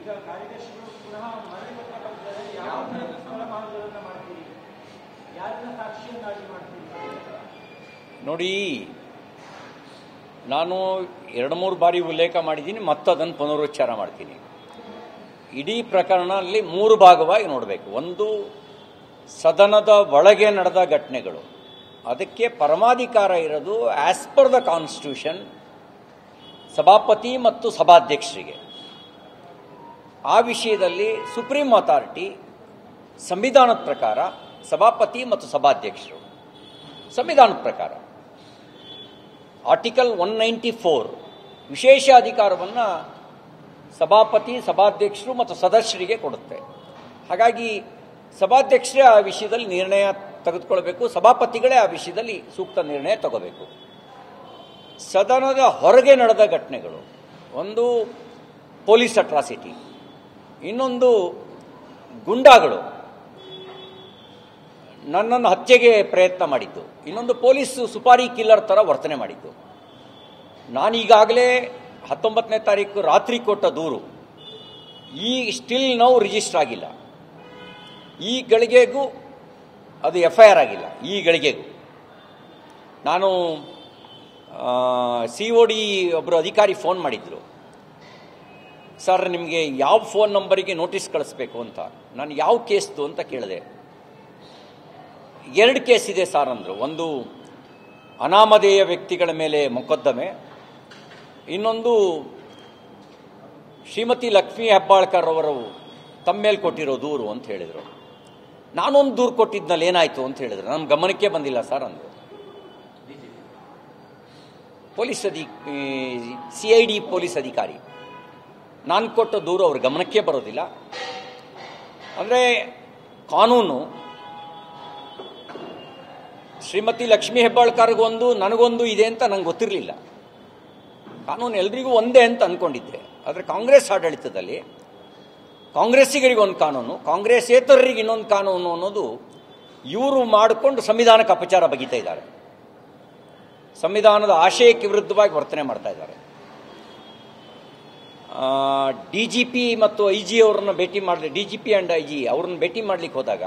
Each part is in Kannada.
ಈಗ ಕಾರ್ಯದರ್ಶಿಗಳು ಪುನಃ ಮನವಿ ಪತ್ರ ಬರೆದಿದ್ದಾರೆ. ಯಾವ ಸ್ಥಳಮಾನಗಳನ್ನು ಮಾಡ್ತೀರಿ, ಯಾರನ್ನ ಸಾಕ್ಷಿಯನ್ನಾಗಿ ಮಾಡ್ತೀರಿ? ನೋಡಿ, ನಾನು 2-3 ಬಾರಿ ಉಲ್ಲೇಖ ಮಾಡಿದ್ದೀನಿ, ಮತ್ತದನ್ನು ಪುನರುಚ್ಚಾರ ಮಾಡ್ತೀನಿ. ಇಡೀ ಪ್ರಕರಣದಲ್ಲಿ 3 ಭಾಗವಾಗಿ ನೋಡಬೇಕು. ಒಂದು, ಸದನದ ಒಳಗೆ ನಡೆದ ಘಟನೆಗಳು, ಅದಕ್ಕೆ ಪರಮಾಧಿಕಾರ ಇರೋದು ಆಸ್ ಪರ್ ದ ಕಾನ್ಸ್ಟಿಟ್ಯೂಷನ್ ಸಭಾಪತಿ ಮತ್ತು ಸಭಾಧ್ಯಕ್ಷರಿಗೆ. ಆ ವಿಷಯದಲ್ಲಿ ಸುಪ್ರೀಂ ಅಥಾರಿಟಿ ಸಂವಿಧಾನದ ಪ್ರಕಾರ ಸಭಾಪತಿ ಮತ್ತು ಸಭಾಧ್ಯಕ್ಷರು, ಸಂವಿಧಾನದ ಪ್ರಕಾರ ಆರ್ಟಿಕಲ್ 194 ವಿಶೇಷ ಅಧಿಕಾರವನ್ನು ಸಭಾಪತಿ, ಸಭಾಧ್ಯಕ್ಷರು ಮತ್ತು ಸದಸ್ಯರಿಗೆ ಕೊಡುತ್ತೆ. ಹಾಗಾಗಿ ಸಭಾಧ್ಯಕ್ಷರೇ ಆ ವಿಷಯದಲ್ಲಿ ನಿರ್ಣಯ ತೆಗೆದುಕೊಳ್ಬೇಕು, ಸಭಾಪತಿಗಳೇ ಆ ವಿಷಯದಲ್ಲಿ ಸೂಕ್ತ ನಿರ್ಣಯ ತಗೋಬೇಕು. ಸದನದ ಹೊರಗೆ ನಡೆದ ಘಟನೆಗಳು, ಒಂದು ಪೊಲೀಸ್ ಅಟ್ರಾಸಿಟಿ, ಇನ್ನೊಂದು ಗೂಂಡಾಗಳು ನನ್ನನ್ನು ಹತ್ಯೆಗೆ ಪ್ರಯತ್ನ ಮಾಡಿದ್ದು, ಇನ್ನೊಂದು ಪೊಲೀಸ್ ಸುಪಾರಿ ಕಿಲ್ಲರ್ ಥರ ವರ್ತನೆ ಮಾಡಿದ್ದು. ನಾನೀಗಾಗಲೇ 19ನೇ ತಾರೀಕು ರಾತ್ರಿ ಕೊಟ್ಟ ದೂರು ಸ್ಟಿಲ್ ನಾವು ರಿಜಿಸ್ಟರ್ ಆಗಿಲ್ಲ. ಈ ಗಳಿಗೆಗೂ ಅದು FIR ಆಗಿಲ್ಲ. ಈ ಗಳಿಗೆಗೂ ನಾನು COD ಒಬ್ಬರು ಅಧಿಕಾರಿ ಫೋನ್ ಮಾಡಿದ್ರು, ಸರ್ ನಿಮಗೆ ಯಾವ ಫೋನ್ ನಂಬರಿಗೆ ನೋಟಿಸ್ ಕಳಿಸ್ಬೇಕು ಅಂತ. ನಾನು ಯಾವ ಕೇಸ್ದು ಅಂತ ಕೇಳಿದೆ. 2 ಕೇಸ್ ಇದೆ ಸರ್ ಅಂದರು. ಒಂದು ಅನಾಮಧೇಯ ವ್ಯಕ್ತಿಗಳ ಮೇಲೆ ಮೊಕದ್ದಮೆ, ಇನ್ನೊಂದು ಶ್ರೀಮತಿ ಲಕ್ಷ್ಮೀ ಹೆಬ್ಬಾಳ್ಕರ್ ಅವರು ತಮ್ಮ ಮೇಲೆ ಕೊಟ್ಟಿರೋ ದೂರು ಅಂತ ಹೇಳಿದರು. ನಾನೊಂದು ದೂರು ಕೊಟ್ಟಿದ್ನಲ್ಲಿ ಏನಾಯಿತು ಅಂತ ಹೇಳಿದ್ರು. ನಮ್ಮ ಗಮನಕ್ಕೆ ಬಂದಿಲ್ಲ ಸರ್ ಅಂದರು. CID ಪೊಲೀಸ್ ಅಧಿಕಾರಿ, ನಾನು ಕೊಟ್ಟ ದೂರು ಅವ್ರ ಗಮನಕ್ಕೆ ಬರೋದಿಲ್ಲ. ಅಂದರೆ ಕಾನೂನು ಶ್ರೀಮತಿ ಲಕ್ಷ್ಮೀ ಹೆಬ್ಬಾಳ್ಕರ್ಗೊಂದು ನನಗೊಂದು ಇದೆ ಅಂತ ನಂಗೆ ಗೊತ್ತಿರಲಿಲ್ಲ. ಕಾನೂನು ಎಲ್ರಿಗೂ ಒಂದೇ ಅಂತ ಅಂದ್ಕೊಂಡಿದ್ದೆ. ಆದರೆ ಕಾಂಗ್ರೆಸ್ ಆಡಳಿತದಲ್ಲಿ ಕಾಂಗ್ರೆಸ್ಸಿಗರಿಗೊಂದು ಕಾನೂನು, ಕಾಂಗ್ರೆಸ್ಸೇತರರಿಗೆ ಇನ್ನೊಂದು ಕಾನೂನು ಅನ್ನೋದು ಇವರು ಮಾಡಿಕೊಂಡು ಸಂವಿಧಾನಕ್ಕೆ ಅಪಚಾರ ಬಗೀತಾ ಇದ್ದಾರೆ. ಸಂವಿಧಾನದ ಆಶಯಕ್ಕೆ ವಿರುದ್ಧವಾಗಿ ವರ್ತನೆ ಮಾಡ್ತಾ ಇದ್ದಾರೆ. DGP ಮತ್ತು IG ಅವ್ರನ್ನ ಭೇಟಿ ಮಾಡಲಿ, DGP ಆ್ಯಂಡ್ IG ಅವ್ರನ್ನ ಭೇಟಿ ಮಾಡ್ಲಿಕ್ಕೆ ಹೋದಾಗ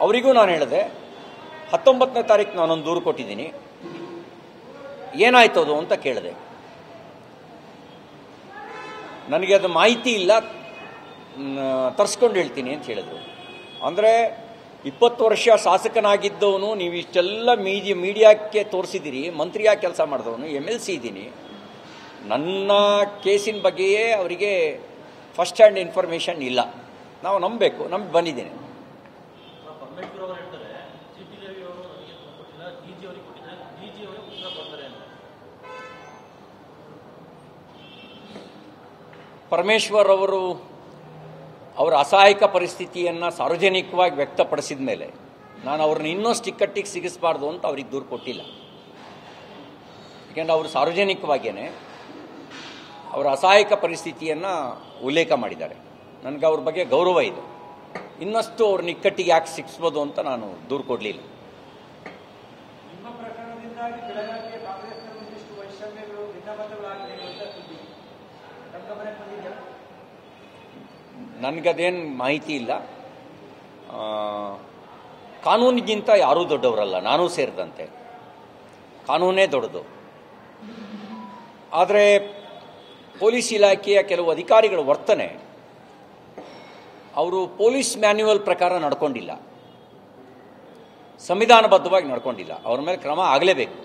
ಅವರಿಗೂ ನಾನು ಹೇಳಿದೆ, 19ನೇ ತಾರೀಕು ನಾನೊಂದು ದೂರು ಕೊಟ್ಟಿದ್ದೀನಿ, ಏನಾಯ್ತು ಅದು ಅಂತ ಕೇಳಿದೆ. ನನಗೆ ಅದು ಮಾಹಿತಿ ಇಲ್ಲ, ತರಿಸ್ಕೊಂಡು ಹೇಳ್ತೀನಿ ಅಂತ ಹೇಳಿದ್ರು. ಅಂದರೆ 20 ವರ್ಷ ಶಾಸಕನಾಗಿದ್ದವನು, ನೀವು ಇಷ್ಟೆಲ್ಲ ಮೀಡಿಯಾಕ್ಕೆ ತೋರಿಸಿದ್ದೀರಿ, ಮಂತ್ರಿಯಾಗಿ ಕೆಲಸ ಮಾಡಿದವನು, MLC ಇದ್ದೀನಿ, ನನ್ನ ಕೇಸಿನ ಬಗ್ಗೆಯೇ ಅವರಿಗೆ ಫಸ್ಟ್ ಹ್ಯಾಂಡ್ ಇನ್ಫಾರ್ಮೇಷನ್ ಇಲ್ಲ. ನಾವು ನಂಬಬೇಕು, ನಂಬಿ ಬಂದಿದ್ದೇನೆ. ಪರಮೇಶ್ವರ್ ಅವರು ಅವರ ಅಸಹಾಯಕ ಪರಿಸ್ಥಿತಿಯನ್ನು ಸಾರ್ವಜನಿಕವಾಗಿ ವ್ಯಕ್ತಪಡಿಸಿದ ಮೇಲೆ ನಾನು ಅವ್ರನ್ನ ಇನ್ನಷ್ಟು ಇಕ್ಕಟ್ಟಿಗೆ ಸಿಗಿಸಬಾರ್ದು ಅಂತ ಅವ್ರಿಗೆ ದೂರು ಕೊಟ್ಟಿಲ್ಲ. ಯಾಕೆಂದರೆ ಅವರು ಸಾರ್ವಜನಿಕವಾಗಿಯೇ ಅವರ ಅಸಹಾಯಕ ಪರಿಸ್ಥಿತಿಯನ್ನು ಉಲ್ಲೇಖ ಮಾಡಿದ್ದಾರೆ. ನನಗೆ ಅವ್ರ ಬಗ್ಗೆ ಗೌರವ ಇದೆ. ಇನ್ನಷ್ಟು ಅವ್ರನ್ನ ಇಕ್ಕಟ್ಟಿಗೆ ಯಾಕೆ ಸಿಗಿಸ್ಬೋದು ಅಂತ ನಾನು ದೂರು ಕೊಡಲಿಲ್ಲ. ನಿಮ್ಮ ಪ್ರಕರಣದಿಂದಾಗಿ ಬೆಳಗಾವಿಯ ಕಾಂಗ್ರೆಸ್ನ ಒಂದಿಷ್ಟು ವೈಷಮ್ಯಗಳು, ಭಿನ್ನಮತಗಳಾಗಿದೆ ಅಂತ ಗಮನಕ್ಕೆ ಬಂದಿದೆಯಾ? ನನಗದೇನು ಮಾಹಿತಿ ಇಲ್ಲ. ಕಾನೂನಿಗಿಂತ ಯಾರೂ ದೊಡ್ಡವರಲ್ಲ, ನಾನೂ ಸೇರಿದಂತೆ. ಕಾನೂನೇ ದೊಡ್ಡದು. ಆದರೆ ಪೊಲೀಸ್ ಇಲಾಖೆಯ ಕೆಲವು ಅಧಿಕಾರಿಗಳ ವರ್ತನೆ, ಅವರು ಪೊಲೀಸ್ ಮ್ಯಾನ್ಯುವಲ್ ಪ್ರಕಾರ ನಡ್ಕೊಂಡಿಲ್ಲ, ಸಂವಿಧಾನಬದ್ಧವಾಗಿ ನಡ್ಕೊಂಡಿಲ್ಲ. ಅವ್ರ ಮೇಲೆ ಕ್ರಮ ಆಗಲೇಬೇಕು.